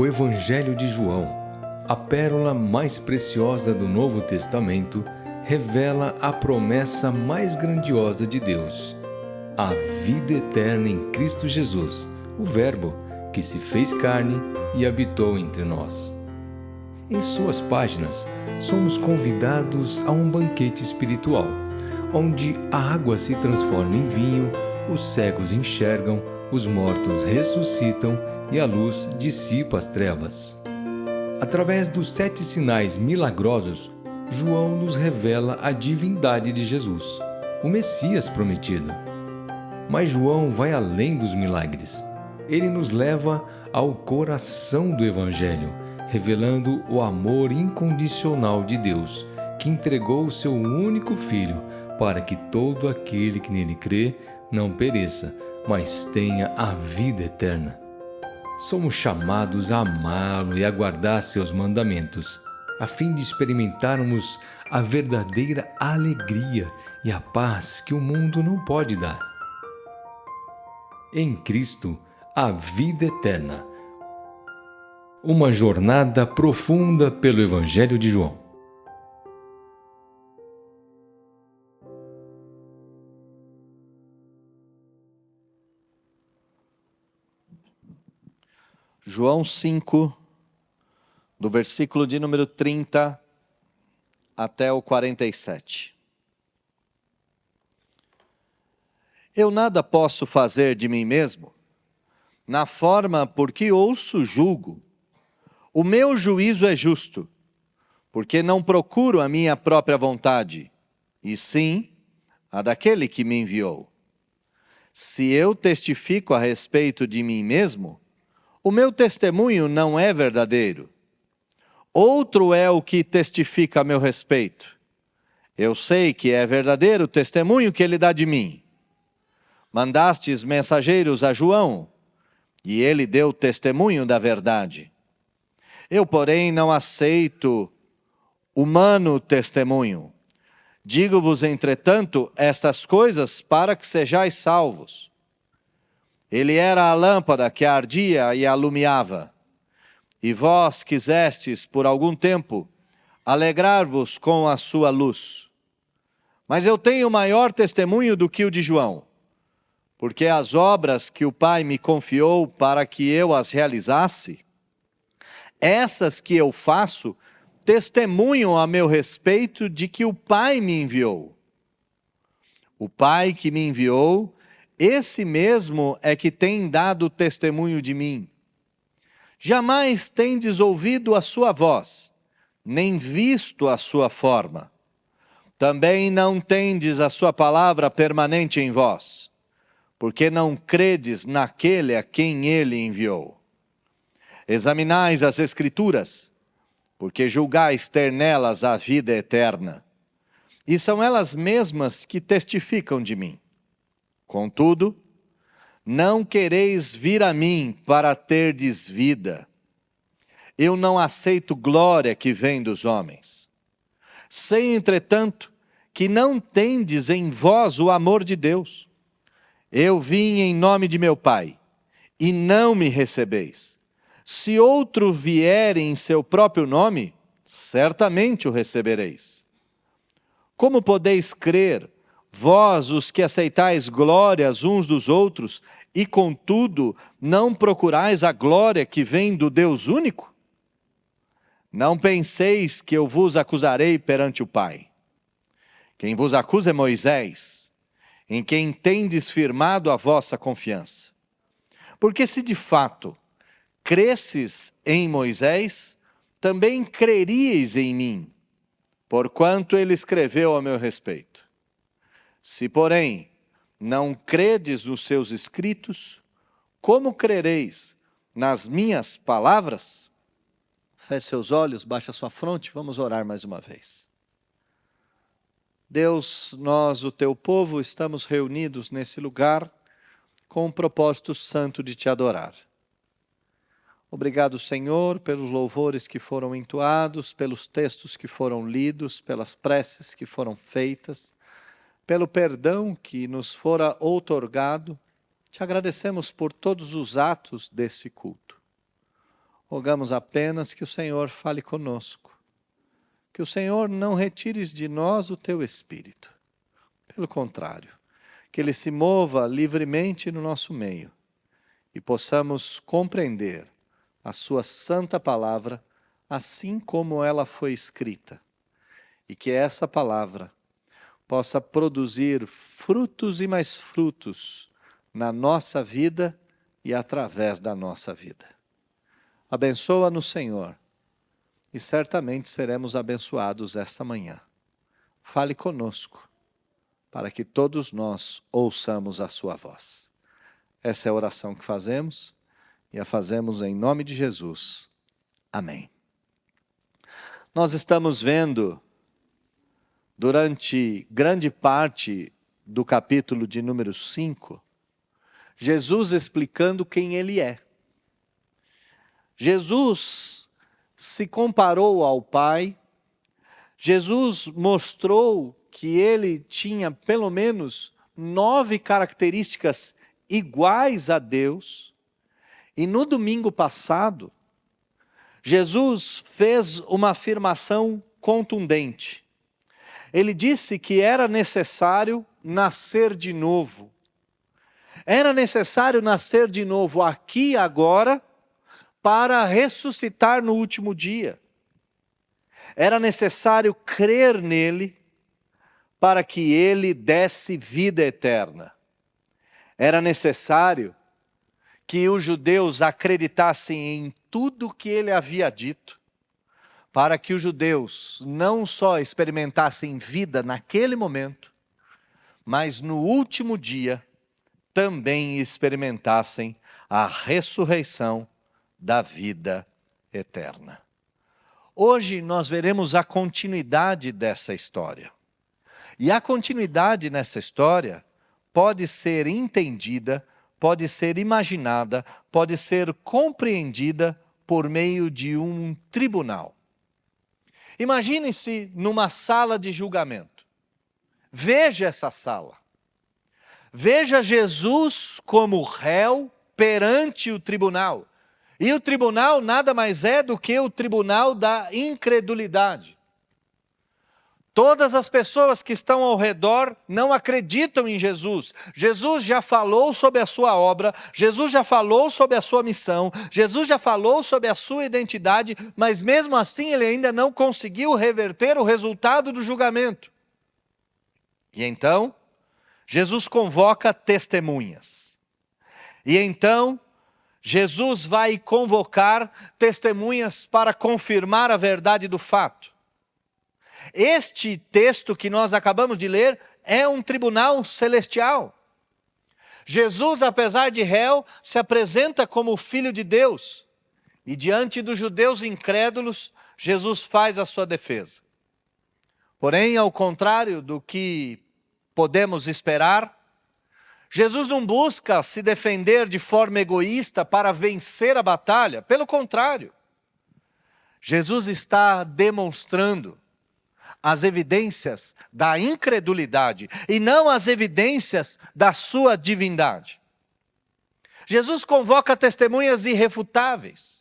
O Evangelho de João, a pérola mais preciosa do Novo Testamento, revela a promessa mais grandiosa de Deus: a vida eterna em Cristo Jesus, o Verbo que se fez carne e habitou entre nós. Em suas páginas, somos convidados a um banquete espiritual, onde a água se transforma em vinho, os cegos enxergam, os mortos ressuscitam e a luz dissipa as trevas. Através dos 7 sinais milagrosos, João nos revela a divindade de Jesus, o Messias prometido. Mas João vai além dos milagres. Ele nos leva ao coração do Evangelho, revelando o amor incondicional de Deus, que entregou o seu único Filho para que todo aquele que nele crê não pereça, mas tenha a vida eterna. Somos chamados a amá-lo e a guardar seus mandamentos, a fim de experimentarmos a verdadeira alegria e a paz que o mundo não pode dar. Em Cristo, a vida eterna. Uma jornada profunda pelo Evangelho de João. João 5, do versículo de número 30 até o 47. Eu nada posso fazer de mim mesmo, na forma por que ouço julgo. O meu juízo é justo, porque não procuro a minha própria vontade, e sim a daquele que me enviou. Se eu testifico a respeito de mim mesmo, o meu testemunho não é verdadeiro. Outro é o que testifica a meu respeito. Eu sei que é verdadeiro o testemunho que ele dá de mim. Mandastes mensageiros a João, e ele deu testemunho da verdade. Eu, porém, não aceito humano testemunho. Digo-vos, entretanto, estas coisas para que sejais salvos. Ele era a lâmpada que ardia e alumiava. E vós quisestes, por algum tempo, alegrar-vos com a sua luz. Mas eu tenho maior testemunho do que o de João, porque as obras que o Pai me confiou para que eu as realizasse, essas que eu faço, testemunham a meu respeito de que o Pai me enviou. O Pai que me enviou, esse mesmo é que tem dado testemunho de mim. Jamais tendes ouvido a sua voz, nem visto a sua forma. Também não tendes a sua palavra permanente em vós, porque não credes naquele a quem ele enviou. Examinais as Escrituras, porque julgais ter nelas a vida eterna, e são elas mesmas que testificam de mim. Contudo, não quereis vir a mim para terdes vida. Eu não aceito glória que vem dos homens. Sei, entretanto, que não tendes em vós o amor de Deus. Eu vim em nome de meu Pai, e não me recebeis. Se outro vier em seu próprio nome, certamente o recebereis. Como podeis crer, vós, os que aceitais glórias uns dos outros, e contudo não procurais a glória que vem do Deus único? Não penseis que eu vos acusarei perante o Pai. Quem vos acusa é Moisés, em quem tendes firmado a vossa confiança. Porque se de fato cresces em Moisés, também creríeis em mim, porquanto ele escreveu a meu respeito. Se, porém, não credes nos seus escritos, como crereis nas minhas palavras? Feche seus olhos, baixe a sua fronte, vamos orar mais uma vez. Deus, nós, o teu povo, estamos reunidos nesse lugar com o propósito santo de te adorar. Obrigado, Senhor, pelos louvores que foram entoados, pelos textos que foram lidos, pelas preces que foram feitas, pelo perdão que nos fora outorgado. Te agradecemos por todos os atos desse culto. rogamos apenas que o Senhor fale conosco, que o Senhor não retires de nós o teu Espírito. Pelo contrário, que ele se mova livremente no nosso meio e possamos compreender a sua santa palavra assim como ela foi escrita. E que essa palavra possa produzir frutos e mais frutos na nossa vida e através da nossa vida. Abençoa-nos, Senhor, e certamente seremos abençoados esta manhã. Fale conosco, para que todos nós ouçamos a sua voz. Essa é a oração que fazemos, e a fazemos em nome de Jesus. Amém. Nós estamos vendo, durante grande parte do capítulo de número 5, Jesus explicando quem ele é. Jesus se comparou ao Pai, Jesus mostrou que ele tinha pelo menos 9 características iguais a Deus, e no domingo passado, Jesus fez uma afirmação contundente. Ele disse que era necessário nascer de novo. Era necessário nascer de novo aqui e agora para ressuscitar no último dia. Era necessário crer nele para que ele desse vida eterna. Era necessário que os judeus acreditassem em tudo o que ele havia dito, para que os judeus não só experimentassem vida naquele momento, mas no último dia também experimentassem a ressurreição da vida eterna. Hoje nós veremos a continuidade dessa história. E a continuidade nessa história pode ser entendida, pode ser imaginada, pode ser compreendida por meio de um tribunal. Imagine-se numa sala de julgamento. Veja essa sala. Veja Jesus como réu perante o tribunal. E o tribunal nada mais é do que o tribunal da incredulidade. Todas as pessoas que estão ao redor não acreditam em Jesus. Jesus já falou sobre a sua obra, Jesus já falou sobre a sua missão, Jesus já falou sobre a sua identidade, mas mesmo assim ele ainda não conseguiu reverter o resultado do julgamento. E então, Jesus convoca testemunhas. E então, Jesus vai convocar testemunhas para confirmar a verdade do fato. Este texto que nós acabamos de ler é um tribunal celestial. Jesus, apesar de réu, se apresenta como filho de Deus. E diante dos judeus incrédulos, Jesus faz a sua defesa. Porém, ao contrário do que podemos esperar, Jesus não busca se defender de forma egoísta para vencer a batalha. Pelo contrário, Jesus está demonstrando as evidências da incredulidade e não as evidências da sua divindade. Jesus convoca testemunhas irrefutáveis.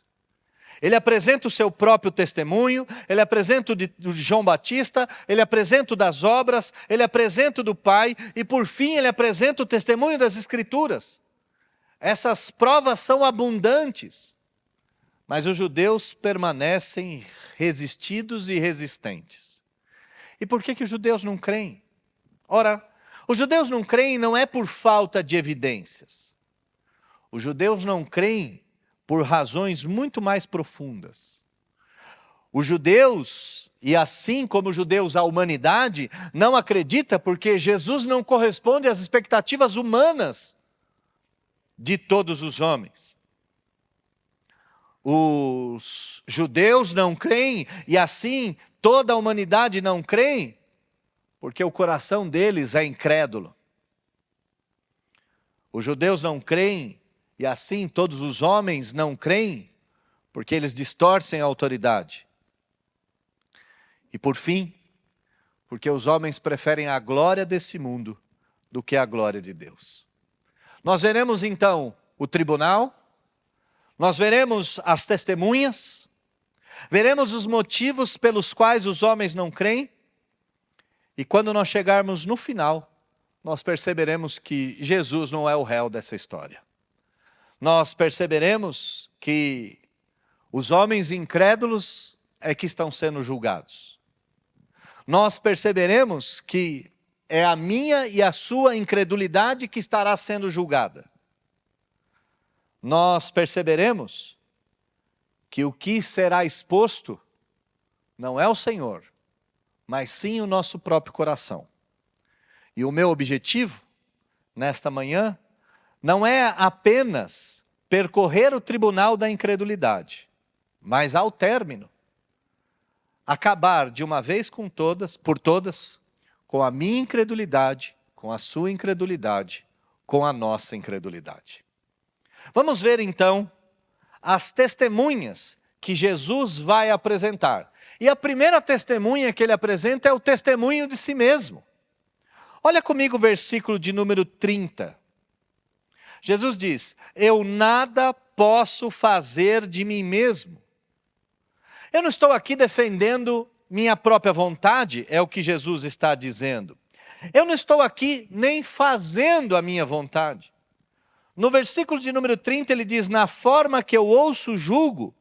Ele apresenta o seu próprio testemunho, ele apresenta o de João Batista, ele apresenta o das obras, ele apresenta o do Pai e por fim ele apresenta o testemunho das Escrituras. Essas provas são abundantes, mas os judeus permanecem resistidos e resistentes. E por que os judeus não creem? Ora, os judeus não creem não é por falta de evidências. Os judeus não creem por razões muito mais profundas. Os judeus, e assim como os judeus, a humanidade, não acredita porque Jesus não corresponde às expectativas humanas de todos os homens. Os judeus não creem, e assim toda a humanidade não crê, porque o coração deles é incrédulo. Os judeus não creem, e assim todos os homens não creem, porque eles distorcem a autoridade. E por fim, porque os homens preferem a glória desse mundo do que a glória de Deus. Nós veremos então o tribunal, Nós veremos as testemunhas, veremos os motivos pelos quais os homens não creem, e quando nós chegarmos no final, nós perceberemos que Jesus não é o réu dessa história. Nós perceberemos que os homens incrédulos é que estão sendo julgados. Nós perceberemos que é a minha e a sua incredulidade que estará sendo julgada. Nós perceberemos que o que será exposto não é o Senhor, mas sim o nosso próprio coração. E o meu objetivo, nesta manhã, não é apenas percorrer o tribunal da incredulidade, mas ao término, acabar de uma vez por todas, com a minha incredulidade, com a sua incredulidade, com a nossa incredulidade. Vamos ver então as testemunhas que Jesus vai apresentar. E a primeira testemunha que ele apresenta é o testemunho de si mesmo. Olha comigo o versículo de número 30. Jesus diz: eu nada posso fazer de mim mesmo. Eu não estou aqui defendendo minha própria vontade, é o que Jesus está dizendo. Eu não estou aqui nem fazendo a minha vontade. No versículo de número 30 ele diz: na forma que eu ouço, julgo,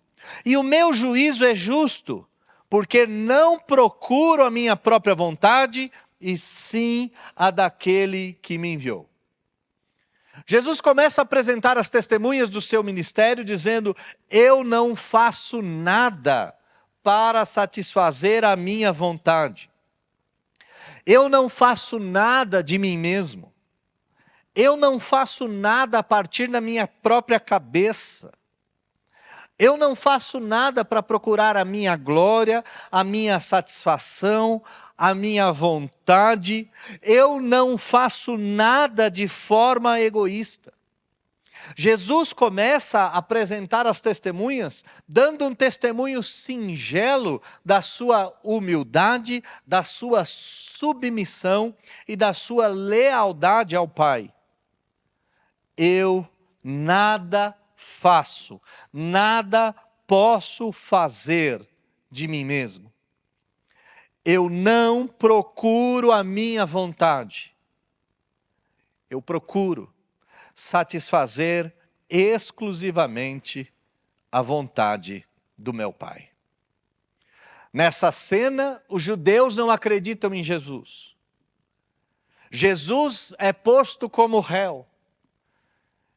e o meu juízo é justo, porque não procuro a minha própria vontade, e sim a daquele que me enviou. Jesus começa a apresentar as testemunhas do seu ministério, dizendo: eu não faço nada para satisfazer a minha vontade. Eu não faço nada de mim mesmo. Eu não faço nada a partir da minha própria cabeça. Eu não faço nada para procurar a minha glória, a minha satisfação, a minha vontade. Eu não faço nada de forma egoísta. Jesus começa a apresentar as testemunhas, dando um testemunho singelo da sua humildade, da sua submissão e da sua lealdade ao Pai. Eu nada faço, nada posso fazer de mim mesmo. Eu não procuro a minha vontade. Eu procuro satisfazer exclusivamente a vontade do meu Pai. Nessa cena, os judeus não acreditam em Jesus. Jesus é posto como réu.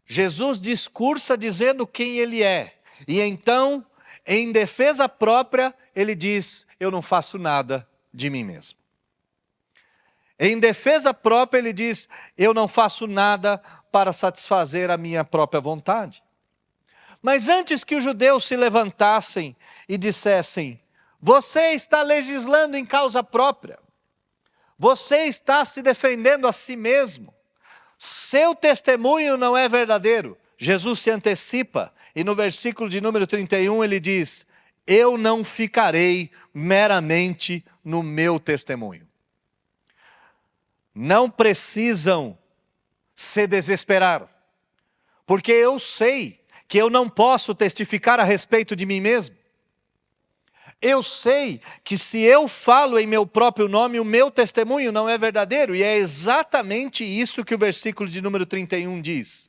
Jesus discursa dizendo quem ele é. E então, em defesa própria, ele diz: eu não faço nada de mim mesmo. Em defesa própria, ele diz: eu não faço nada para satisfazer a minha própria vontade. Mas antes que os judeus se levantassem e dissessem: você está legislando em causa própria, você está se defendendo a si mesmo, seu testemunho não é verdadeiro. Jesus se antecipa e no versículo de número 31 ele diz: eu não ficarei meramente no meu testemunho. Não precisam se desesperar, porque eu sei que eu não posso testificar a respeito de mim mesmo. Eu sei que se eu falo em meu próprio nome, o meu testemunho não é verdadeiro. E é exatamente isso que o versículo de número 31 diz.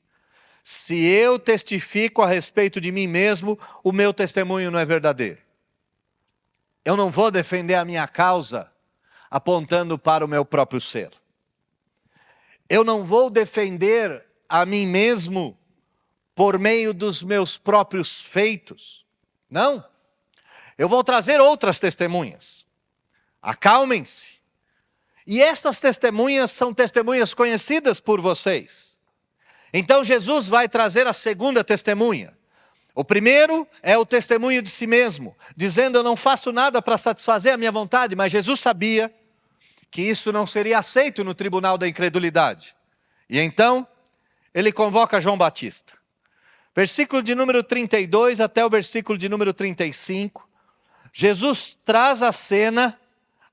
Se eu testifico a respeito de mim mesmo, o meu testemunho não é verdadeiro. Eu não vou defender a minha causa apontando para o meu próprio ser. Eu não vou defender a mim mesmo por meio dos meus próprios feitos. Não. Eu vou trazer outras testemunhas. Acalmem-se. E essas testemunhas são testemunhas conhecidas por vocês. Então Jesus vai trazer a segunda testemunha. O primeiro é o testemunho de si mesmo, dizendo: eu não faço nada para satisfazer a minha vontade, mas Jesus sabia que isso não seria aceito no tribunal da incredulidade. E então, ele convoca João Batista. Versículo de número 32 até o versículo de número 35, Jesus traz à cena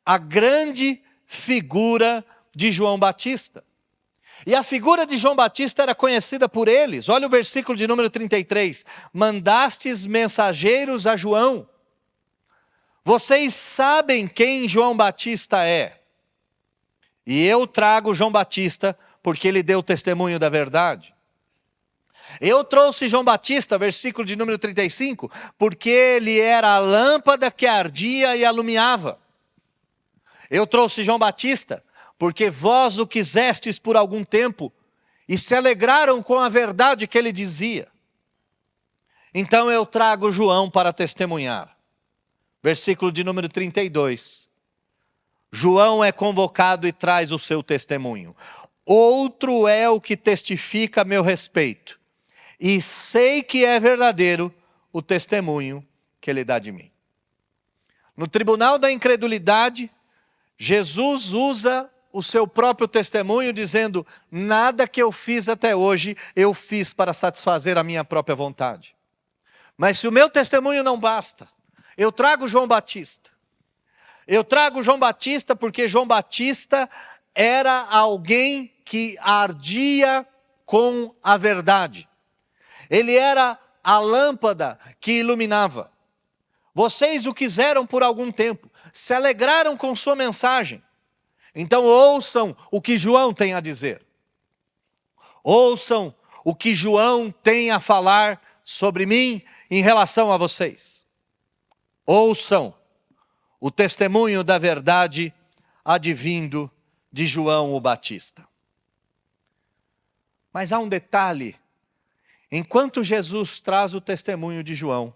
a grande figura de João Batista. E a figura de João Batista era conhecida por eles. Olha o versículo de número 33. Mandastes mensageiros a João. Vocês sabem quem João Batista é. E eu trago João Batista porque ele deu testemunho da verdade. Eu trouxe João Batista, versículo de número 35, porque ele era a lâmpada que ardia e alumiava. Eu trouxe João Batista, porque vós o quisestes por algum tempo, e se alegraram com a verdade que ele dizia. Então eu trago João para testemunhar. Versículo de número 32. João é convocado e traz o seu testemunho. Outro é o que testifica a meu respeito. E sei que é verdadeiro o testemunho que ele dá de mim. No tribunal da incredulidade, Jesus usa o seu próprio testemunho dizendo: nada que eu fiz até hoje, eu fiz para satisfazer a minha própria vontade. Mas se o meu testemunho não basta, eu trago João Batista. Eu trago João Batista porque João Batista era alguém que ardia com a verdade. Ele era a lâmpada que iluminava. Vocês o quiseram por algum tempo, se alegraram com sua mensagem. Então ouçam o que João tem a dizer. Ouçam o que João tem a falar sobre mim em relação a vocês. Ouçam o testemunho da verdade advindo de João o Batista. Mas há um detalhe. Enquanto Jesus traz o testemunho de João,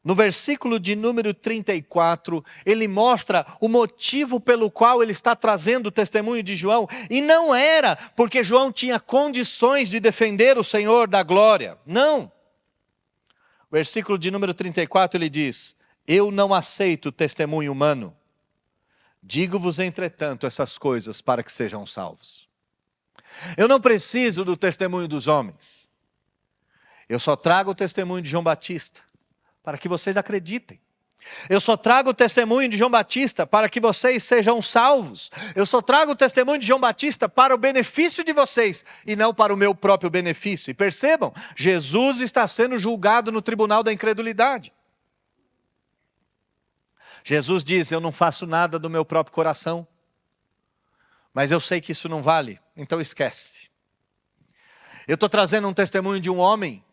no versículo de número 34, ele mostra o motivo pelo qual ele está trazendo o testemunho de João. E não era porque João tinha condições de defender o Senhor da glória. Não. Versículo de número 34, ele diz: eu não aceito testemunho humano. Digo-vos, entretanto, essas coisas para que sejam salvos. Eu não preciso do testemunho dos homens. Eu só trago o testemunho de João Batista para que vocês acreditem. Eu só trago o testemunho de João Batista para que vocês sejam salvos. Eu só trago o testemunho de João Batista para o benefício de vocês e não para o meu próprio benefício. E percebam, Jesus está sendo julgado no tribunal da incredulidade. Jesus diz: eu não faço nada do meu próprio coração, mas eu sei que isso não vale, então esquece. Eu estou trazendo um testemunho de um homem,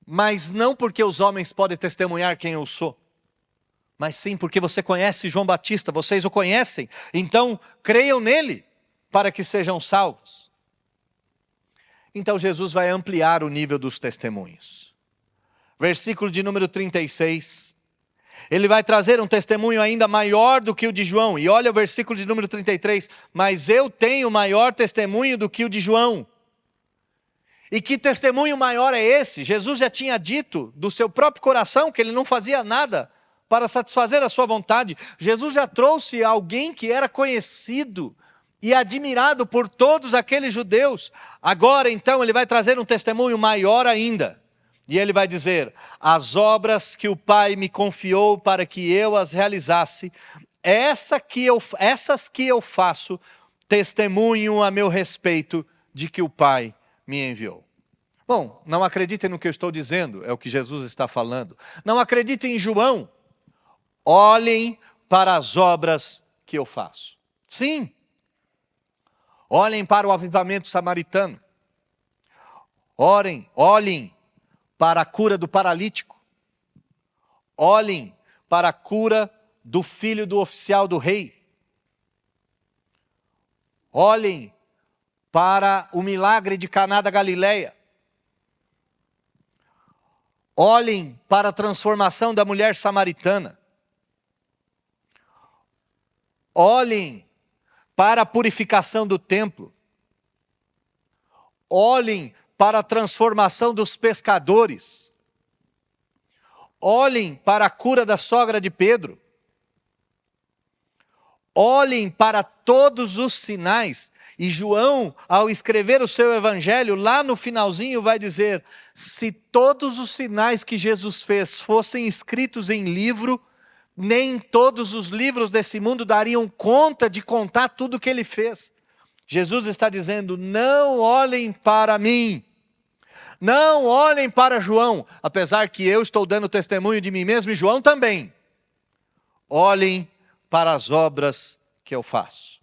mas não porque os homens podem testemunhar quem eu sou, mas sim porque você conhece João Batista, vocês o conhecem, então creiam nele para que sejam salvos. Então Jesus vai ampliar o nível dos testemunhos. Versículo de número 36, ele vai trazer um testemunho ainda maior do que o de João, e olha o versículo de número 33, mas eu tenho maior testemunho do que o de João. E que testemunho maior é esse? Jesus já tinha dito do seu próprio coração que ele não fazia nada para satisfazer a sua vontade. Jesus já trouxe alguém que era conhecido e admirado por todos aqueles judeus. Agora então ele vai trazer um testemunho maior ainda. E ele vai dizer: as obras que o Pai me confiou para que eu as realizasse, essas que eu faço, testemunho a meu respeito de que o Pai me enviou. Bom, não acreditem no que eu estou dizendo, é o que Jesus está falando. Não acreditem em João. Olhem para as obras que eu faço. Sim. Olhem para o avivamento samaritano. Olhem para a cura do paralítico. Olhem para a cura do filho do oficial do rei. Olhem para o milagre de Caná da Galileia. Olhem para a transformação da mulher samaritana. Olhem para a purificação do templo. Olhem para a transformação dos pescadores. Olhem para a cura da sogra de Pedro. Olhem para todos os sinais. E João, ao escrever o seu evangelho, lá no finalzinho vai dizer: se todos os sinais que Jesus fez fossem escritos em livro, nem todos os livros desse mundo dariam conta de contar tudo que ele fez. Jesus está dizendo: não olhem para mim, não olhem para João, apesar que eu estou dando testemunho de mim mesmo e João também. Olhem para as obras que eu faço.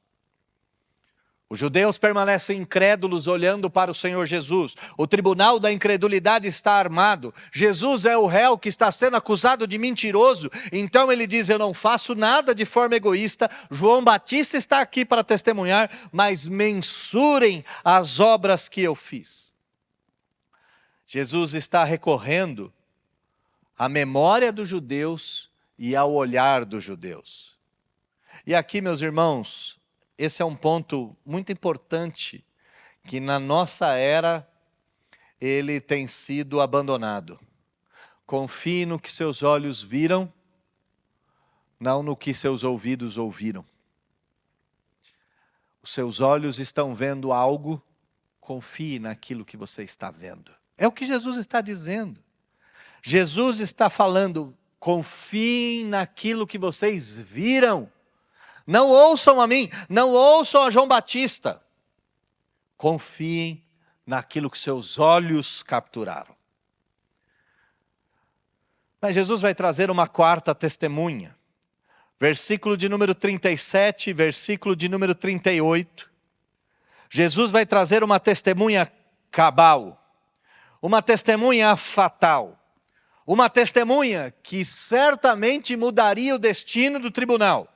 Os judeus permanecem incrédulos olhando para o Senhor Jesus. O tribunal da incredulidade está armado. Jesus é o réu que está sendo acusado de mentiroso. Então ele diz: eu não faço nada de forma egoísta. João Batista está aqui para testemunhar, mas mensurem as obras que eu fiz. Jesus está recorrendo à memória dos judeus e ao olhar dos judeus. E aqui, meus irmãos, esse é um ponto muito importante, que na nossa era ele tem sido abandonado. Confie no que seus olhos viram, não no que seus ouvidos ouviram. Os seus olhos estão vendo algo, confie naquilo que você está vendo. É o que Jesus está dizendo. Jesus está falando: confiem naquilo que vocês viram. Não ouçam a mim, não ouçam a João Batista. Confiem naquilo que seus olhos capturaram. Mas Jesus vai trazer uma quarta testemunha. Versículo de número 37, versículo de número 38. Jesus vai trazer uma testemunha cabal, uma testemunha fatal, uma testemunha que certamente mudaria o destino do tribunal.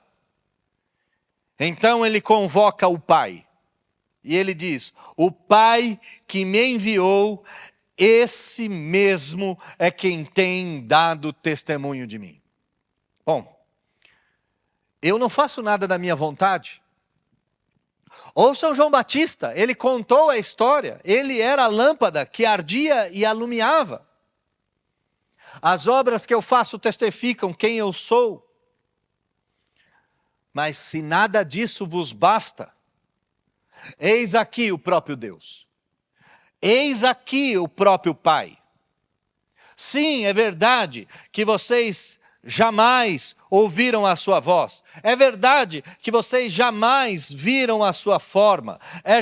Então ele convoca o Pai, e ele diz: o Pai que me enviou, esse mesmo é quem tem dado testemunho de mim. Bom, eu não faço nada da minha vontade. Ouçam João Batista, ele contou a história, ele era a lâmpada que ardia e alumiava. As obras que eu faço testificam quem eu sou. Mas se nada disso vos basta, eis aqui o próprio Deus. Eis aqui o próprio Pai. Sim, é verdade que vocês jamais ouviram a sua voz. É verdade que vocês jamais viram a sua forma. É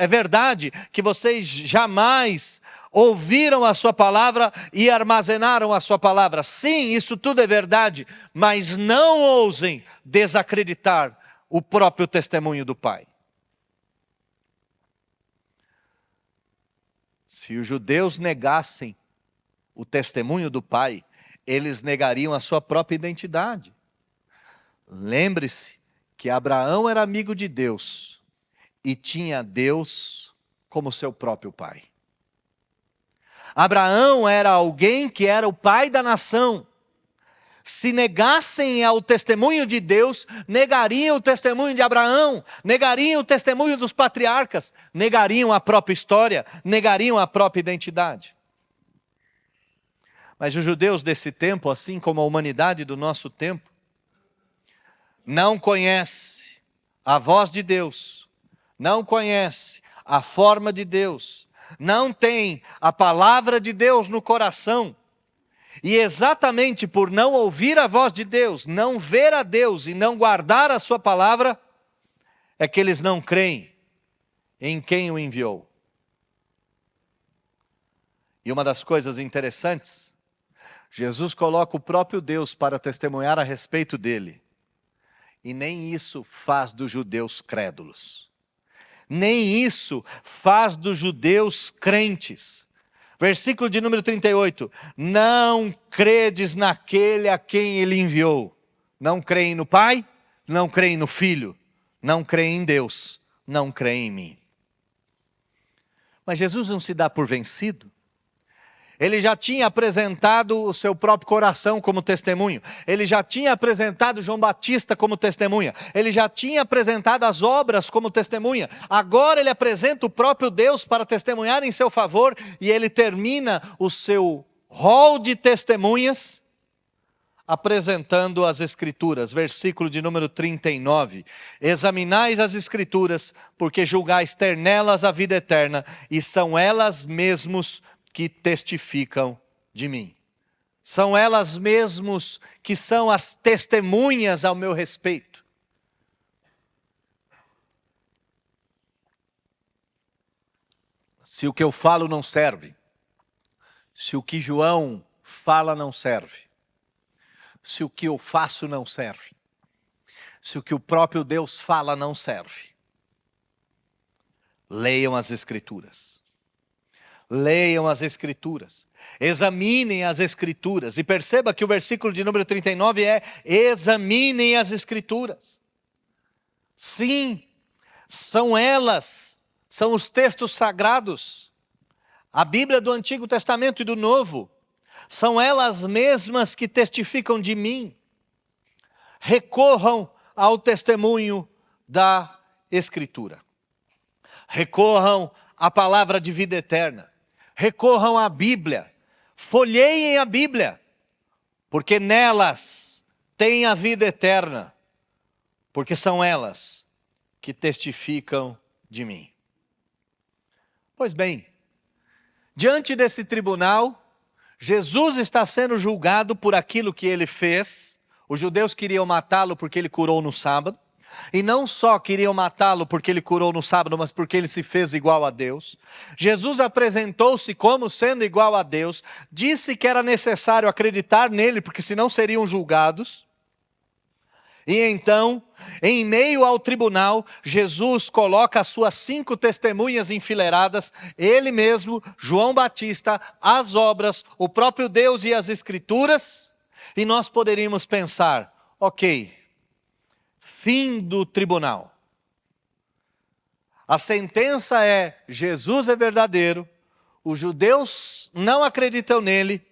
verdade que vocês jamais ouviram a sua palavra e armazenaram a sua palavra. Sim, isso tudo é verdade, mas não ousem desacreditar o próprio testemunho do Pai. Se os judeus negassem o testemunho do Pai, eles negariam a sua própria identidade. Lembre-se que Abraão era amigo de Deus e tinha Deus como seu próprio pai. Abraão era alguém que era o pai da nação. Se negassem ao testemunho de Deus, negariam o testemunho de Abraão, negariam o testemunho dos patriarcas, negariam a própria história, negariam a própria identidade. Mas os judeus desse tempo, assim como a humanidade do nosso tempo, não conhece a voz de Deus, não conhece a forma de Deus, não tem a palavra de Deus no coração. E exatamente por não ouvir a voz de Deus, não ver a Deus e não guardar a sua palavra, é que eles não creem em quem o enviou. E uma das coisas interessantes, Jesus coloca o próprio Deus para testemunhar a respeito dele. E nem isso faz dos judeus crédulos. Nem isso faz dos judeus crentes. Versículo de número 38. Não credes naquele a quem ele enviou. Não creem no Pai, não creem no Filho, não creem em Deus, não creem em mim. Mas Jesus não se dá por vencido. Ele já tinha apresentado o seu próprio coração como testemunho. Ele já tinha apresentado João Batista como testemunha. Ele já tinha apresentado as obras como testemunha. Agora ele apresenta o próprio Deus para testemunhar em seu favor. E ele termina o seu rol de testemunhas apresentando as Escrituras. Versículo de número 39. Examinais as Escrituras, porque julgais ter nelas a vida eterna, e são elas mesmos que testificam de mim. São elas mesmos que são as testemunhas ao meu respeito. Se o que eu falo não serve, se o que João fala não serve, se o que eu faço não serve, se o que o próprio Deus fala não serve, leiam as Escrituras. Leiam as Escrituras. Examinem as Escrituras. E perceba que o versículo de número 39 é: examinem as Escrituras. Sim, são elas, são os textos sagrados. A Bíblia do Antigo Testamento e do Novo, são elas mesmas que testificam de mim. Recorram ao testemunho da Escritura. Recorram à palavra de vida eterna. Recorram à Bíblia. Folheiem a Bíblia, porque nelas tem a vida eterna, porque são elas que testificam de mim. Pois bem, diante desse tribunal, Jesus está sendo julgado por aquilo que ele fez. Os judeus queriam matá-lo porque ele curou no sábado. E não só queriam matá-lo porque ele curou no sábado, mas porque ele se fez igual a Deus. Jesus apresentou-se como sendo igual a Deus. Disse que era necessário acreditar nele, porque senão seriam julgados. E então, em meio ao tribunal, Jesus coloca as suas 5 testemunhas enfileiradas, ele mesmo, João Batista, as obras, o próprio Deus e as Escrituras, e nós poderíamos pensar, ok, fim do tribunal. A sentença é: Jesus é verdadeiro, os judeus não acreditam nele,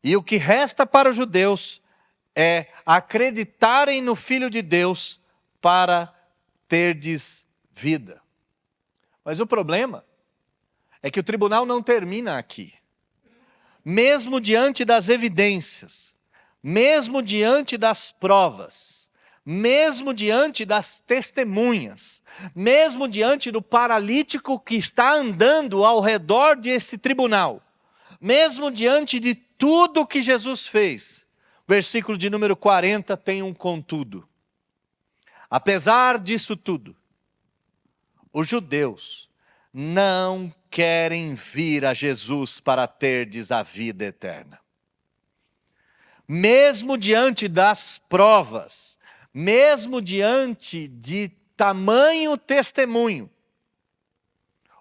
e o que resta para os judeus é acreditarem no Filho de Deus para terdes vida. Mas o problema é que o tribunal não termina aqui. Mesmo diante das evidências, mesmo diante das provas, mesmo diante das testemunhas, mesmo diante do paralítico que está andando ao redor desse tribunal, mesmo diante de tudo que Jesus fez, versículo de número 40 tem um contudo. Apesar disso tudo, os judeus não querem vir a Jesus para terdes a vida eterna. Mesmo diante das provas, mesmo diante de tamanho testemunho,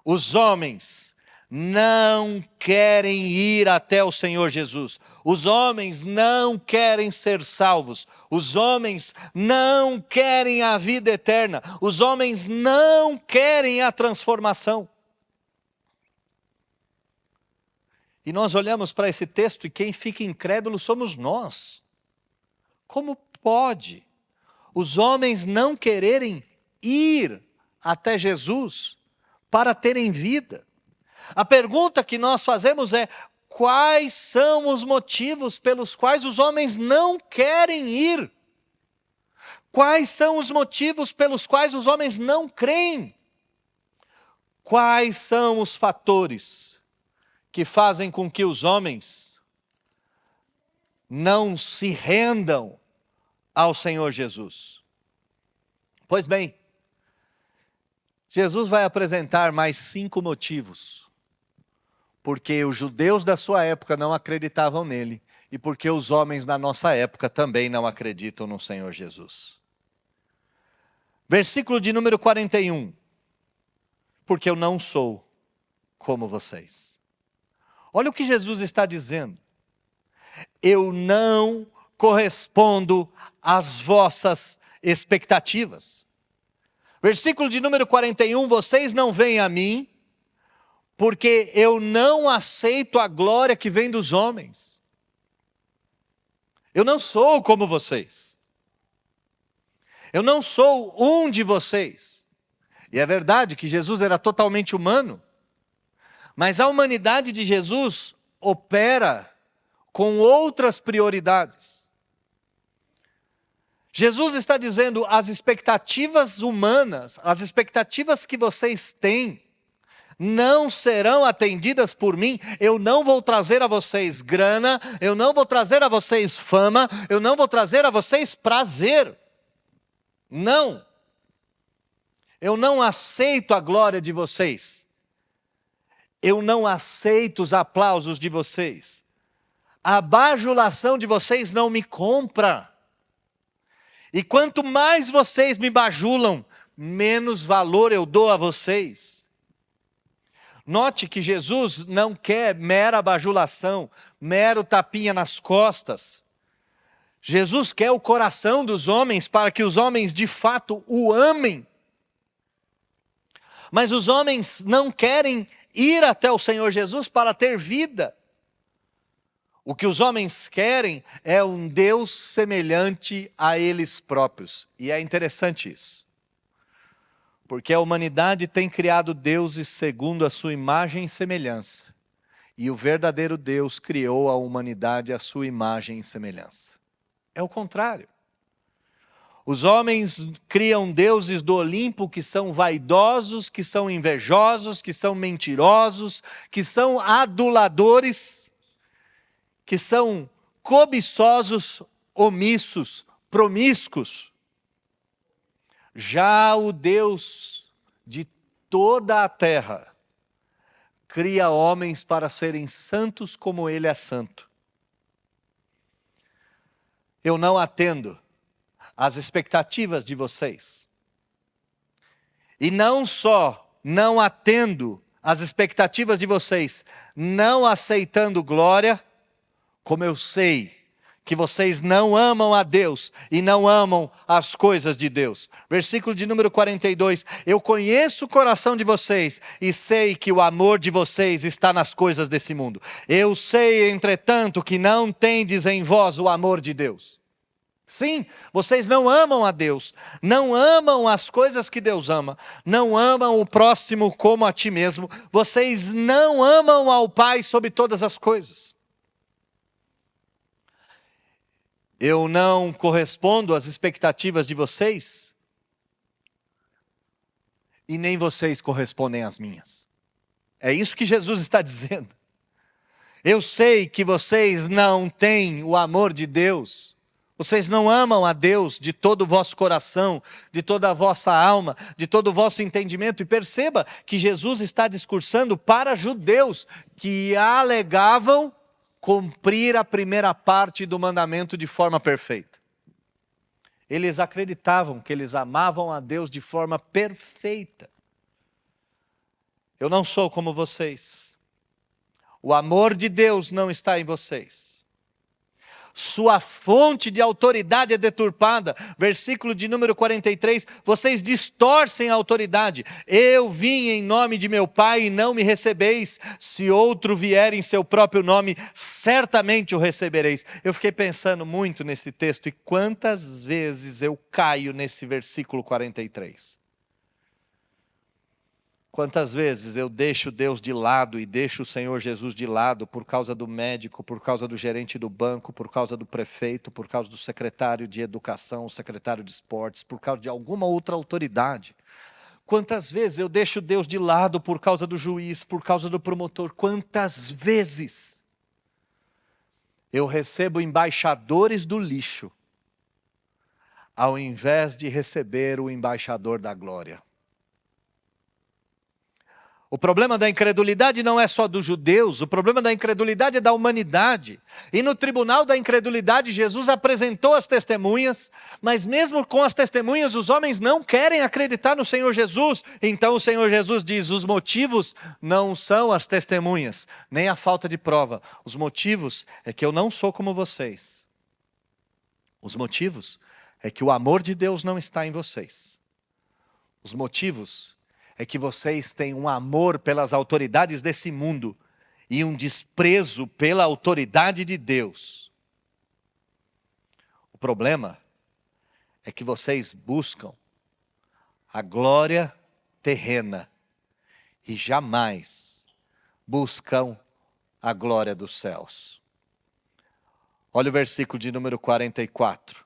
os homens não querem ir até o Senhor Jesus. Os homens não querem ser salvos. Os homens não querem a vida eterna. Os homens não querem a transformação. E nós olhamos para esse texto e quem fica incrédulo somos nós. Como pode os homens não quererem ir até Jesus para terem vida? A pergunta que nós fazemos é: quais são os motivos pelos quais os homens não querem ir? Quais são os motivos pelos quais os homens não creem? Quais são os fatores que fazem com que os homens não se rendam ao Senhor Jesus? Pois bem, Jesus vai apresentar mais 5 motivos, porque os judeus da sua época não acreditavam nele, e porque os homens da nossa época também não acreditam no Senhor Jesus. Versículo de número 41. Porque eu não sou como vocês. Olha o que Jesus está dizendo. Eu não correspondo às vossas expectativas. Versículo de número 41, vocês não vêm a mim, porque eu não aceito a glória que vem dos homens. Eu não sou como vocês. Eu não sou um de vocês. E é verdade que Jesus era totalmente humano, mas a humanidade de Jesus opera com outras prioridades. Jesus está dizendo: as expectativas humanas, as expectativas que vocês têm, não serão atendidas por mim. Eu não vou trazer a vocês grana, eu não vou trazer a vocês fama, eu não vou trazer a vocês prazer. Não. Eu não aceito a glória de vocês. Eu não aceito os aplausos de vocês. A bajulação de vocês não me compra. E quanto mais vocês me bajulam, menos valor eu dou a vocês. Note que Jesus não quer mera bajulação, mero tapinha nas costas. Jesus quer o coração dos homens para que os homens de fato o amem. Mas os homens não querem ir até o Senhor Jesus para ter vida. O que os homens querem é um Deus semelhante a eles próprios. E é interessante isso. Porque a humanidade tem criado deuses segundo a sua imagem e semelhança. E o verdadeiro Deus criou a humanidade à sua imagem e semelhança. É o contrário. Os homens criam deuses do Olimpo que são vaidosos, que são invejosos, que são mentirosos, que são aduladores, que são cobiçosos, omissos, promíscuos. Já o Deus de toda a terra cria homens para serem santos como Ele é santo. Eu não atendo às expectativas de vocês. E não só não atendo às expectativas de vocês, não aceitando glória, como eu sei que vocês não amam a Deus e não amam as coisas de Deus. Versículo de número 42, eu conheço o coração de vocês e sei que o amor de vocês está nas coisas desse mundo. Eu sei, entretanto, que não tendes em vós o amor de Deus. Sim, vocês não amam a Deus, não amam as coisas que Deus ama, não amam o próximo como a ti mesmo, vocês não amam ao Pai sobre todas as coisas. Eu não correspondo às expectativas de vocês e nem vocês correspondem às minhas. É isso que Jesus está dizendo. Eu sei que vocês não têm o amor de Deus. Vocês não amam a Deus de todo o vosso coração, de toda a vossa alma, de todo o vosso entendimento. E perceba que Jesus está discursando para judeus que alegavam cumprir a primeira parte do mandamento de forma perfeita. Eles acreditavam que eles amavam a Deus de forma perfeita. Eu não sou como vocês. O amor de Deus não está em vocês. Sua fonte de autoridade é deturpada. Versículo de número 43, vocês distorcem a autoridade. Eu vim em nome de meu Pai e não me recebeis. Se outro vier em seu próprio nome, certamente o recebereis. Eu fiquei pensando muito nesse texto e quantas vezes eu caio nesse versículo 43. Quantas vezes eu deixo Deus de lado e deixo o Senhor Jesus de lado por causa do médico, por causa do gerente do banco, por causa do prefeito, por causa do secretário de educação, secretário de esportes, por causa de alguma outra autoridade. Quantas vezes eu deixo Deus de lado por causa do juiz, por causa do promotor. Quantas vezes eu recebo embaixadores do lixo, ao invés de receber o embaixador da glória. O problema da incredulidade não é só dos judeus, o problema da incredulidade é da humanidade. E no tribunal da incredulidade, Jesus apresentou as testemunhas, mas mesmo com as testemunhas, os homens não querem acreditar no Senhor Jesus. Então o Senhor Jesus diz, os motivos não são as testemunhas, nem a falta de prova. Os motivos é que eu não sou como vocês. Os motivos é que o amor de Deus não está em vocês. Os motivos é que vocês têm um amor pelas autoridades desse mundo e um desprezo pela autoridade de Deus. O problema é que vocês buscam a glória terrena e jamais buscam a glória dos céus. Olha o versículo de número 44.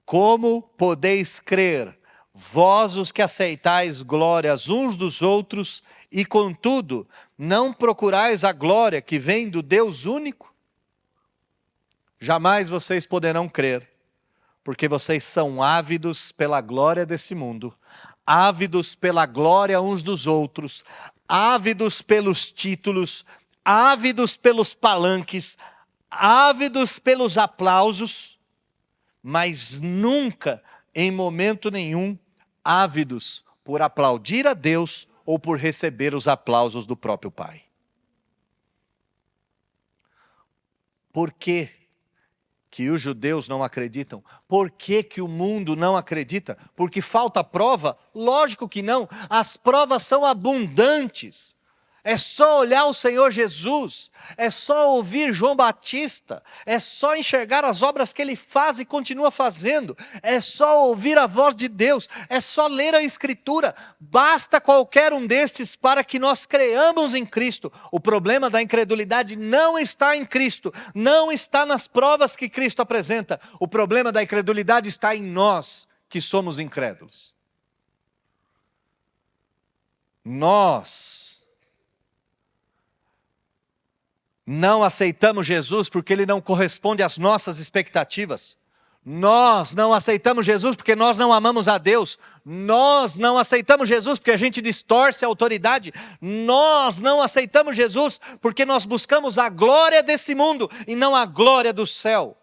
Como podeis crer, vós os que aceitais glórias uns dos outros, e contudo não procurais a glória que vem do Deus único? Jamais vocês poderão crer, porque vocês são ávidos pela glória desse mundo, ávidos pela glória uns dos outros, ávidos pelos títulos, ávidos pelos palanques, ávidos pelos aplausos, mas nunca, em momento nenhum, ávidos por aplaudir a Deus ou por receber os aplausos do próprio Pai. Por que que os judeus não acreditam? Por que que o mundo não acredita? Porque falta prova? Lógico que não. As provas são abundantes. É só olhar o Senhor Jesus, é só ouvir João Batista, é só enxergar as obras que ele faz e continua fazendo, é só ouvir a voz de Deus, é só ler a Escritura. Basta qualquer um destes para que nós creamos em Cristo. O problema da incredulidade não está em Cristo, não está nas provas que Cristo apresenta. O problema da incredulidade está em nós, que somos incrédulos. Nós não aceitamos Jesus porque Ele não corresponde às nossas expectativas. Nós não aceitamos Jesus porque nós não amamos a Deus. Nós não aceitamos Jesus porque a gente distorce a autoridade. Nós não aceitamos Jesus porque nós buscamos a glória desse mundo e não a glória do céu.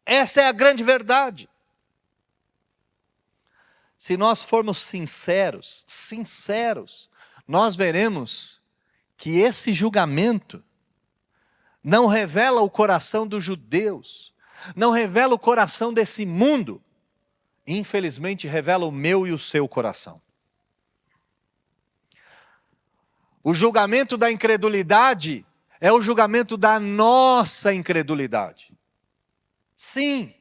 Essa é a grande verdade. Se nós formos sinceros, nós veremos que esse julgamento não revela o coração dos judeus, não revela o coração desse mundo, infelizmente revela o meu e o seu coração. O julgamento da incredulidade é o julgamento da nossa incredulidade. Sim.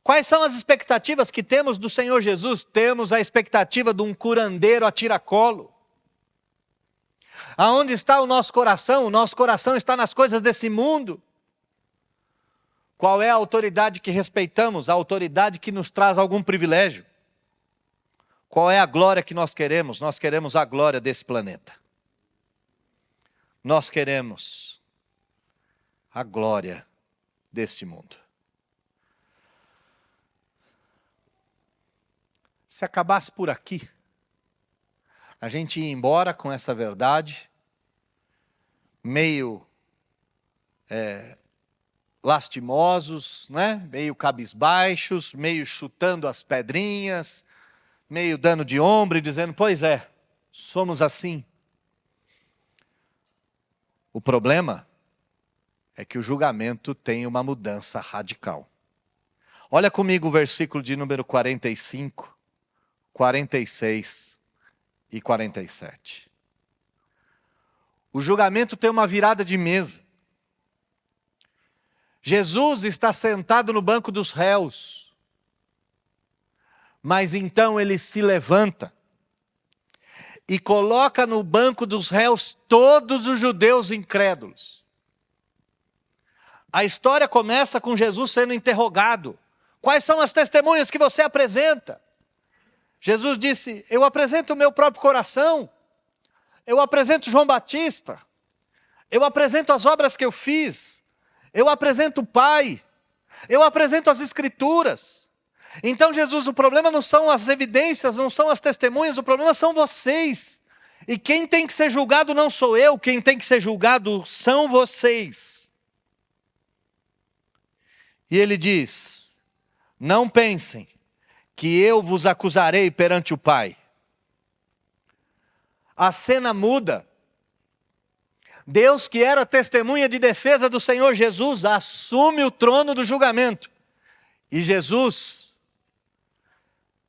Quais são as expectativas que temos do Senhor Jesus? Temos a expectativa de um curandeiro a tiracolo. Aonde está o nosso coração? O nosso coração está nas coisas desse mundo. Qual é a autoridade que respeitamos? A autoridade que nos traz algum privilégio. Qual é a glória que nós queremos? Nós queremos a glória desse planeta. Nós queremos a glória deste mundo. Se acabasse por aqui, a gente ia embora com essa verdade, meio lastimosos, né? Meio cabisbaixos, meio chutando as pedrinhas, meio dando de ombro e dizendo, pois é, somos assim. O problema é que o julgamento tem uma mudança radical. Olha comigo o versículo de número 45, 46 e 47. O julgamento tem uma virada de mesa. Jesus está sentado no banco dos réus, mas então ele se levanta e coloca no banco dos réus todos os judeus incrédulos. A história começa com Jesus sendo interrogado. Quais são as testemunhas que você apresenta? Jesus disse, eu apresento o meu próprio coração, eu apresento João Batista, eu apresento as obras que eu fiz, eu apresento o Pai, eu apresento as Escrituras. Então Jesus, o problema não são as evidências, não são as testemunhas, o problema são vocês. E quem tem que ser julgado não sou eu, quem tem que ser julgado são vocês. E ele diz, não pensem que eu vos acusarei perante o Pai. A cena muda. Deus, que era testemunha de defesa do Senhor Jesus, assume o trono do julgamento. E Jesus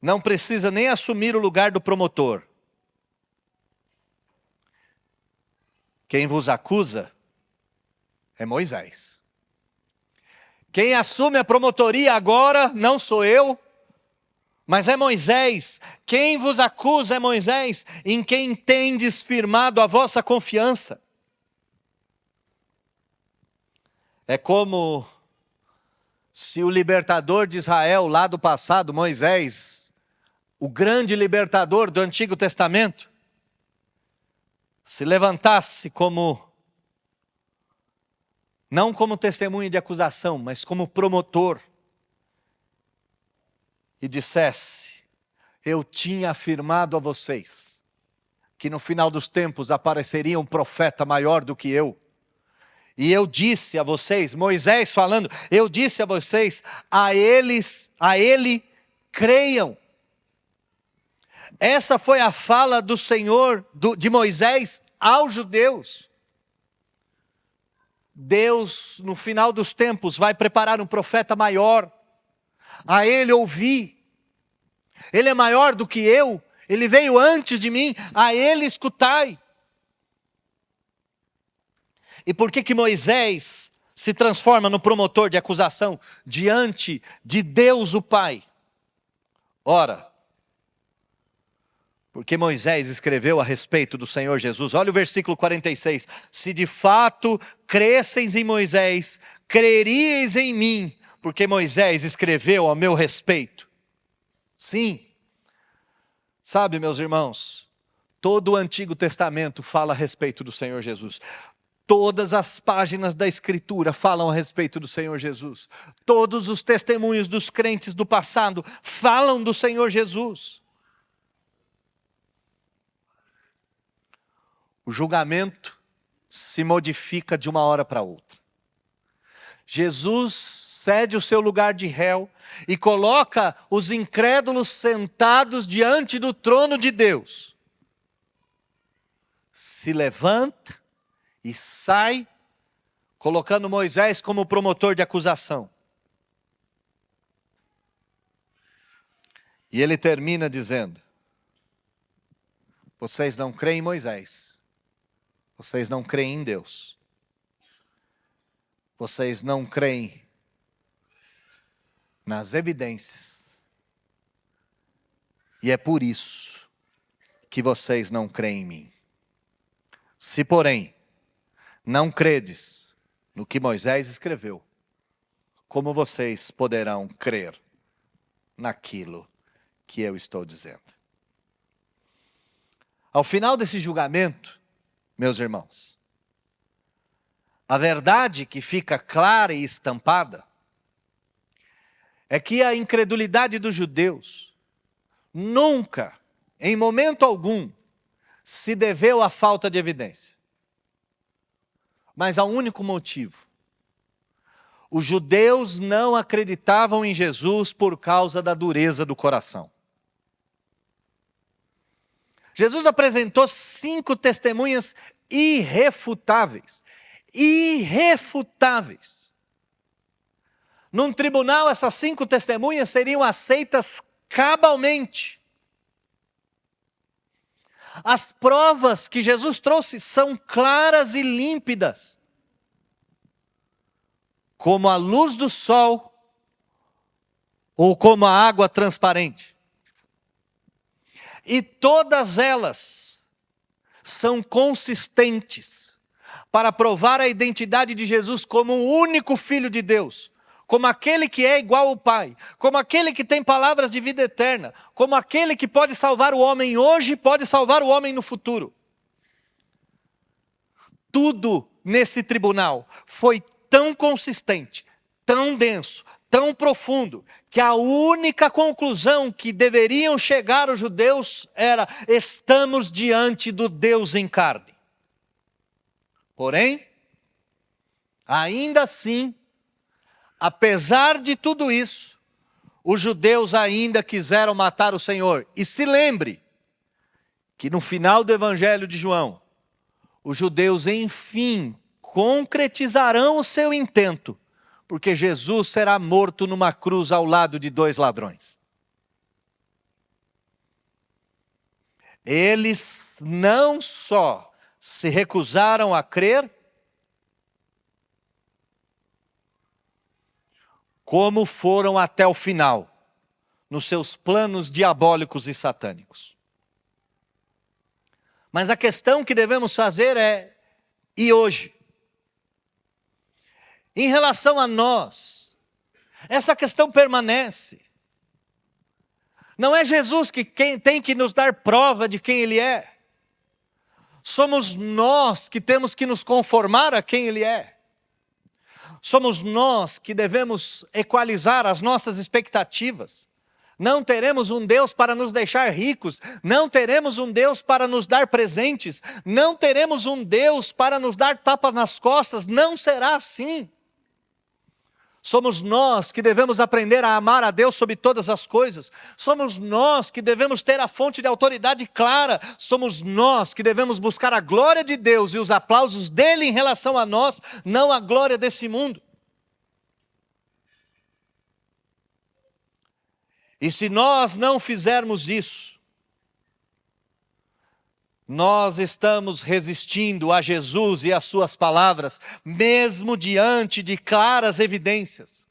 não precisa nem assumir o lugar do promotor. Quem vos acusa é Moisés. Quem assume a promotoria agora não sou eu, mas é Moisés. Quem vos acusa é Moisés, em quem tendes firmado a vossa confiança. É como se o libertador de Israel lá do passado, Moisés, o grande libertador do Antigo Testamento, se levantasse não como testemunha de acusação, mas como promotor, e dissesse, eu tinha afirmado a vocês que no final dos tempos apareceria um profeta maior do que eu. E eu disse a vocês, Moisés falando, eu disse a vocês, a ele creiam. Essa foi a fala do Senhor, de Moisés aos judeus. Deus, no final dos tempos, vai preparar um profeta maior. A ele ouvi. Ele é maior do que eu. Ele veio antes de mim. A ele escutai. E por que Moisés se transforma no promotor de acusação diante de Deus o Pai? Ora, porque Moisés escreveu a respeito do Senhor Jesus. Olha o versículo 46. Se de fato cresceis em Moisés, creríeis em mim, porque Moisés escreveu a meu respeito. Sim. Sabe, meus irmãos, todo o Antigo Testamento fala a respeito do Senhor Jesus. Todas as páginas da Escritura falam a respeito do Senhor Jesus. Todos os testemunhos dos crentes do passado falam do Senhor Jesus. O julgamento se modifica de uma hora para outra. Jesus cede o seu lugar de réu e coloca os incrédulos sentados diante do trono de Deus. Se levanta e sai, colocando Moisés como promotor de acusação. E ele termina dizendo: vocês não creem em Moisés. Vocês não creem em Deus. Vocês não creem nas evidências. E é por isso que vocês não creem em mim. Se, porém, não credes no que Moisés escreveu, como vocês poderão crer naquilo que eu estou dizendo? Ao final desse julgamento, meus irmãos, a verdade que fica clara e estampada é que a incredulidade dos judeus nunca, em momento algum, se deveu à falta de evidência. Mas há um único motivo. Os judeus não acreditavam em Jesus por causa da dureza do coração. Jesus apresentou 5 testemunhas irrefutáveis. Irrefutáveis. Num tribunal, essas 5 testemunhas seriam aceitas cabalmente. As provas que Jesus trouxe são claras e límpidas, como a luz do sol ou como a água transparente. E todas elas são consistentes para provar a identidade de Jesus como o único Filho de Deus, como aquele que é igual ao Pai, como aquele que tem palavras de vida eterna, como aquele que pode salvar o homem hoje e pode salvar o homem no futuro. Tudo nesse tribunal foi tão consistente, tão denso, tão profundo, que a única conclusão que deveriam chegar os judeus era: estamos diante do Deus em carne. Porém, ainda assim, apesar de tudo isso, os judeus ainda quiseram matar o Senhor. E se lembre que no final do Evangelho de João, os judeus enfim concretizarão o seu intento, porque Jesus será morto numa cruz ao lado de 2 ladrões. Eles não só se recusaram a crer, como foram até o final, nos seus planos diabólicos e satânicos. Mas a questão que devemos fazer é: e hoje? Em relação a nós, essa questão permanece. Não é Jesus que tem que nos dar prova de quem Ele é. Somos nós que temos que nos conformar a quem Ele é. Somos nós que devemos equalizar as nossas expectativas Não teremos um Deus para nos deixar ricos, não teremos um Deus para nos dar presentes, não teremos um Deus para nos dar tapas nas costas, não será assim. Somos nós que devemos aprender a amar a Deus sobre todas as coisas, somos nós que devemos ter a fonte de autoridade clara, somos nós que devemos buscar a glória de Deus e os aplausos dele em relação a nós, não a glória desse mundo. E se nós não fizermos isso, nós estamos resistindo a Jesus e às suas palavras, mesmo diante de claras evidências.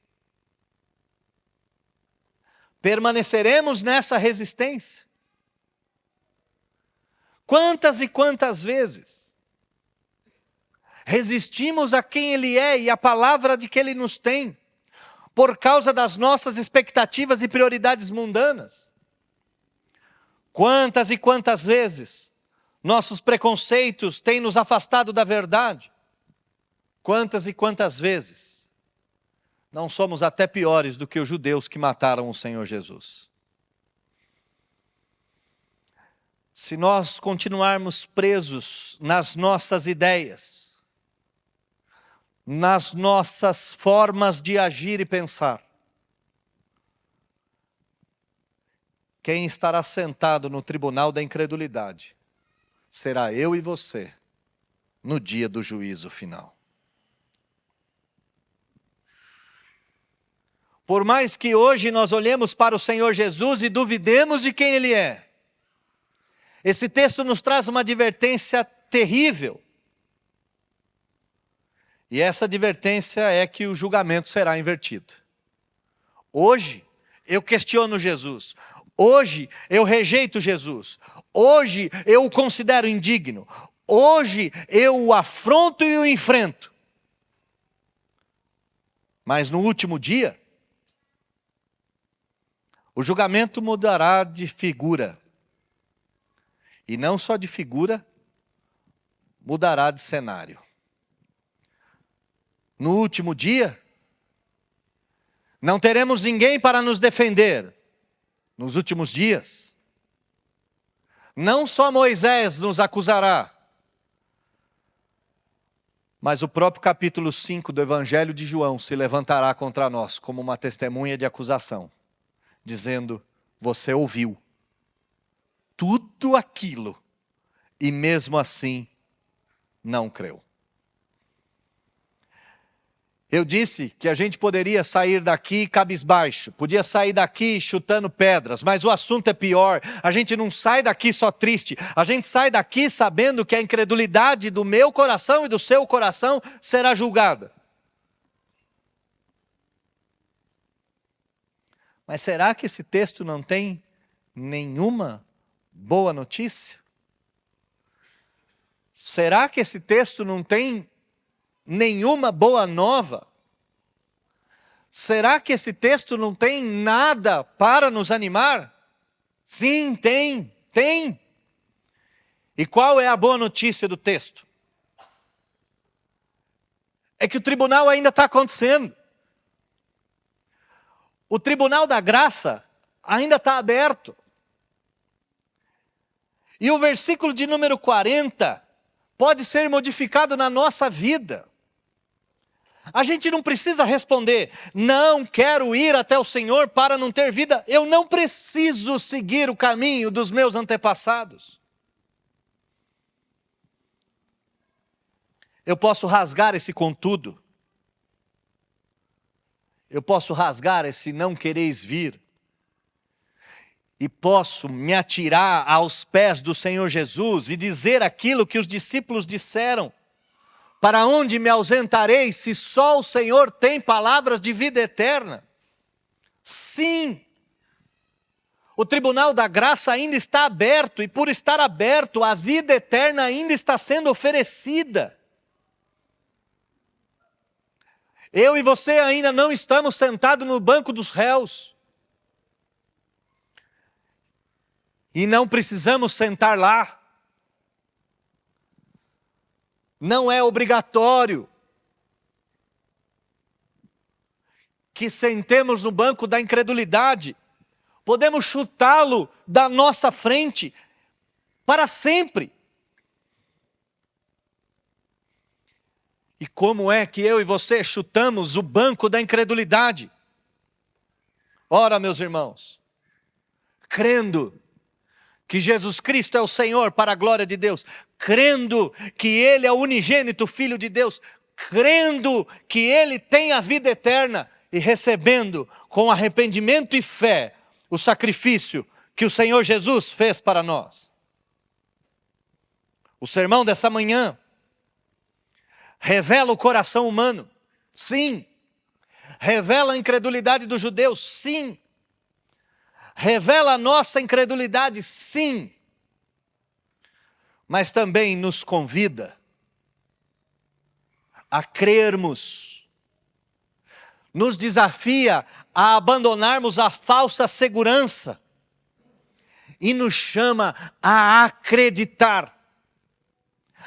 Permaneceremos nessa resistência. Quantas e quantas vezes resistimos a quem Ele é e a palavra de que Ele nos tem, por causa das nossas expectativas e prioridades mundanas? Quantas e quantas vezes nossos preconceitos têm nos afastado da verdade? Quantas e quantas vezes não somos até piores do que os judeus que mataram o Senhor Jesus? Se nós continuarmos presos nas nossas ideias, nas nossas formas de agir e pensar, quem estará sentado no tribunal da incredulidade será eu e você no dia do juízo final. Por mais que hoje nós olhemos para o Senhor Jesus e duvidemos de quem Ele é, esse texto nos traz uma advertência terrível. E essa advertência é que o julgamento será invertido. Hoje eu questiono Jesus. Hoje eu rejeito Jesus. Hoje eu o considero indigno. Hoje eu o afronto e o enfrento. Mas no último dia, o julgamento mudará de figura. E não só de figura, mudará de cenário. No último dia, não teremos ninguém para nos defender. Nos últimos dias, não só Moisés nos acusará, mas o próprio capítulo 5 do Evangelho de João se levantará contra nós como uma testemunha de acusação, dizendo: você ouviu tudo aquilo e mesmo assim não creu. Eu disse que a gente poderia sair daqui cabisbaixo, podia sair daqui chutando pedras, mas o assunto é pior. A gente não sai daqui só triste, a gente sai daqui sabendo que a incredulidade do meu coração e do seu coração será julgada. Mas será que esse texto não tem nenhuma boa notícia? Será que esse texto não tem nenhuma boa nova? Será que esse texto não tem nada para nos animar? Sim, tem. E qual é a boa notícia do texto? É que o tribunal ainda está acontecendo. O tribunal da graça ainda está aberto. E o versículo de número 40 pode ser modificado na nossa vida. A gente não precisa responder: não quero ir até o Senhor para não ter vida. Eu não preciso seguir o caminho dos meus antepassados. Eu posso rasgar esse contudo. Eu posso rasgar esse não quereis vir. E posso me atirar aos pés do Senhor Jesus e dizer aquilo que os discípulos disseram: para onde me ausentarei se só o Senhor tem palavras de vida eterna? Sim, o tribunal da graça ainda está aberto, e por estar aberto, a vida eterna ainda está sendo oferecida. Eu e você ainda não estamos sentados no banco dos réus. E não precisamos sentar lá. Não é obrigatório que sentemos no banco da incredulidade, podemos chutá-lo da nossa frente para sempre. E como é que eu e você chutamos o banco da incredulidade? Ora, meus irmãos, crendo que Jesus Cristo é o Senhor para a glória de Deus, crendo que Ele é o unigênito Filho de Deus, crendo que Ele tem a vida eterna e recebendo com arrependimento e fé o sacrifício que o Senhor Jesus fez para nós. O sermão dessa manhã revela o coração humano, sim. Revela a incredulidade dos judeus, sim. Revela a nossa incredulidade, sim. Mas também nos convida a crermos. Nos desafia a abandonarmos a falsa segurança. E nos chama a acreditar.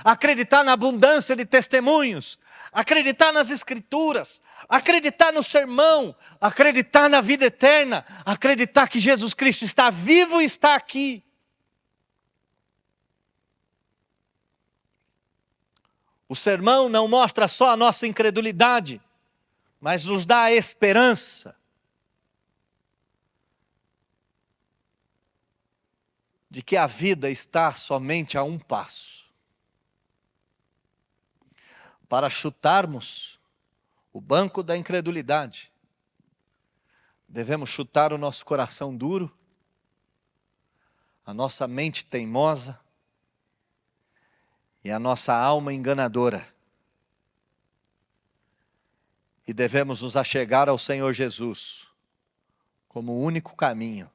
Acreditar na abundância de testemunhos. Acreditar nas Escrituras. Acreditar no sermão, acreditar na vida eterna, acreditar que Jesus Cristo está vivo e está aqui. O sermão não mostra só a nossa incredulidade, mas nos dá a esperança de que a vida está somente a um passo. Para chutarmos o banco da incredulidade, devemos chutar o nosso coração duro, a nossa mente teimosa e a nossa alma enganadora. E devemos nos achegar ao Senhor Jesus como o único caminho,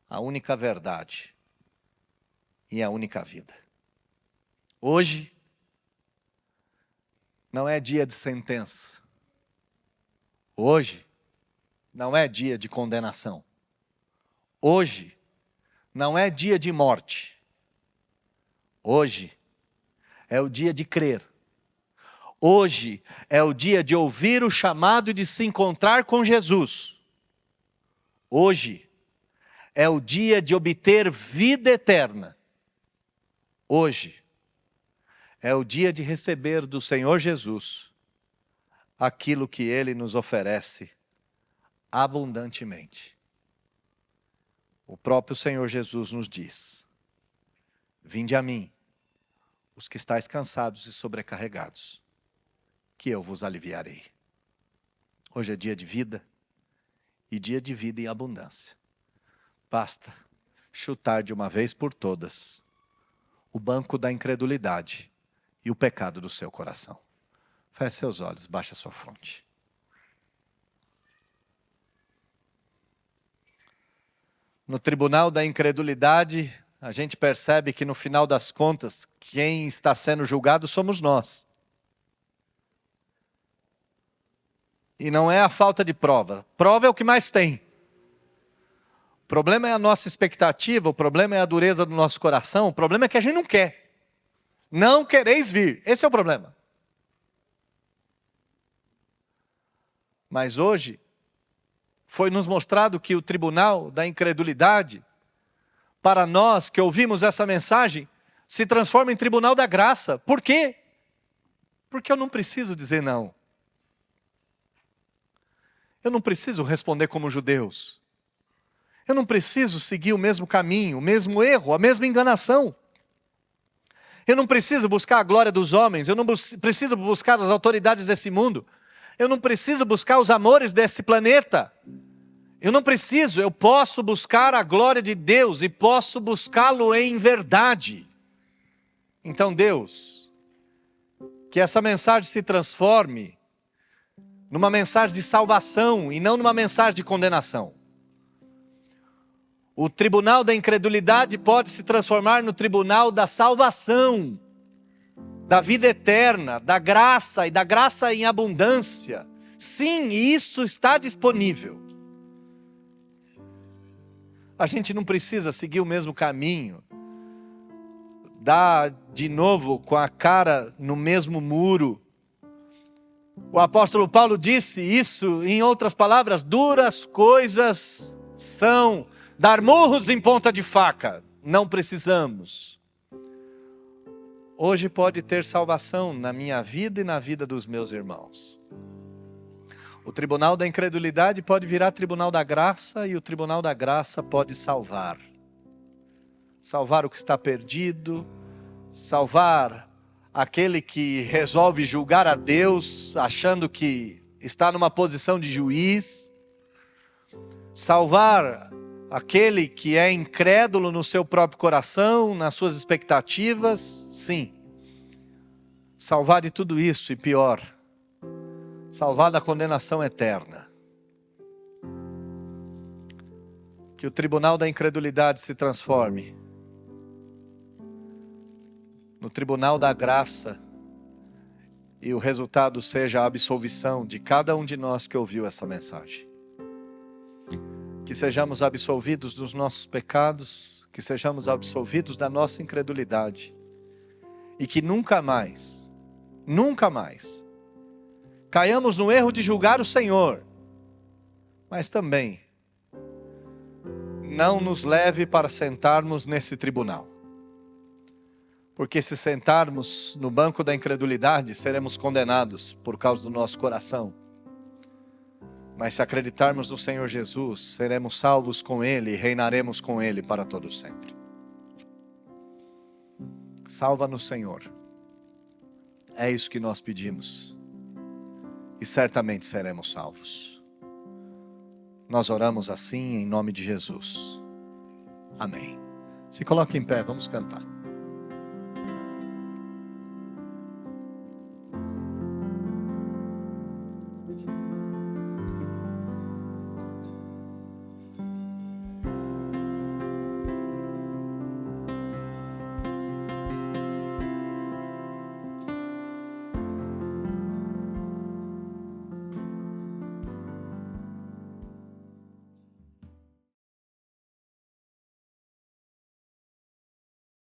a única verdade e a única vida. Hoje não é dia de sentença. Hoje não é dia de condenação. Hoje não é dia de morte. Hoje é o dia de crer. Hoje é o dia de ouvir o chamado de se encontrar com Jesus. Hoje é o dia de obter vida eterna. Hoje é o dia de receber do Senhor Jesus aquilo que Ele nos oferece abundantemente. O próprio Senhor Jesus nos diz: vinde a mim, os que estáis cansados e sobrecarregados, que eu vos aliviarei. Hoje é dia de vida, e dia de vida em abundância. Basta chutar de uma vez por todas o banco da incredulidade e o pecado do seu coração. Feche seus olhos, baixe a sua fronte. No tribunal da incredulidade, a gente percebe que no final das contas, quem está sendo julgado somos nós. E não é a falta de prova. Prova é o que mais tem. O problema é a nossa expectativa, o problema é a dureza do nosso coração, o problema é que a gente não quer. Não quereis vir, esse é o problema. Mas hoje, foi nos mostrado que o tribunal da incredulidade, para nós que ouvimos essa mensagem, se transforma em tribunal da graça. Por quê? Porque eu não preciso dizer não. Eu não preciso responder como judeus. Eu não preciso seguir o mesmo caminho, o mesmo erro, a mesma enganação. Eu não preciso buscar a glória dos homens, eu não preciso buscar as autoridades desse mundo. Eu não preciso buscar os amores desse planeta. Eu não preciso, eu posso buscar a glória de Deus e posso buscá-lo em verdade. Então, Deus, que essa mensagem se transforme numa mensagem de salvação e não numa mensagem de condenação. O tribunal da incredulidade pode se transformar no tribunal da salvação, da vida eterna, da graça e da graça em abundância. Sim, isso está disponível. A gente não precisa seguir o mesmo caminho, dar de novo com a cara no mesmo muro. O apóstolo Paulo disse isso, em outras palavras, duras coisas são dar murros em ponta de faca. Não precisamos. Hoje pode ter salvação na minha vida e na vida dos meus irmãos. O tribunal da incredulidade pode virar tribunal da graça, e o tribunal da graça pode salvar. Salvar o que está perdido, salvar aquele que resolve julgar a Deus, achando que está numa posição de juiz, salvar aquele que é incrédulo no seu próprio coração, nas suas expectativas, sim. Salvar de tudo isso, e pior, salvar da condenação eterna. Que o tribunal da incredulidade se transforme no tribunal da graça, e o resultado seja a absolvição de cada um de nós que ouviu essa mensagem. Que sejamos absolvidos dos nossos pecados, que sejamos absolvidos da nossa incredulidade, e que nunca mais caiamos no erro de julgar o Senhor, mas também não nos leve para sentarmos nesse tribunal. Porque se sentarmos no banco da incredulidade, seremos condenados por causa do nosso coração. Mas se acreditarmos no Senhor Jesus, seremos salvos com Ele e reinaremos com Ele para todo sempre. Salva-nos, Senhor. É isso que nós pedimos. E certamente seremos salvos. Nós oramos assim em nome de Jesus. Amém. Se coloque em pé, vamos cantar.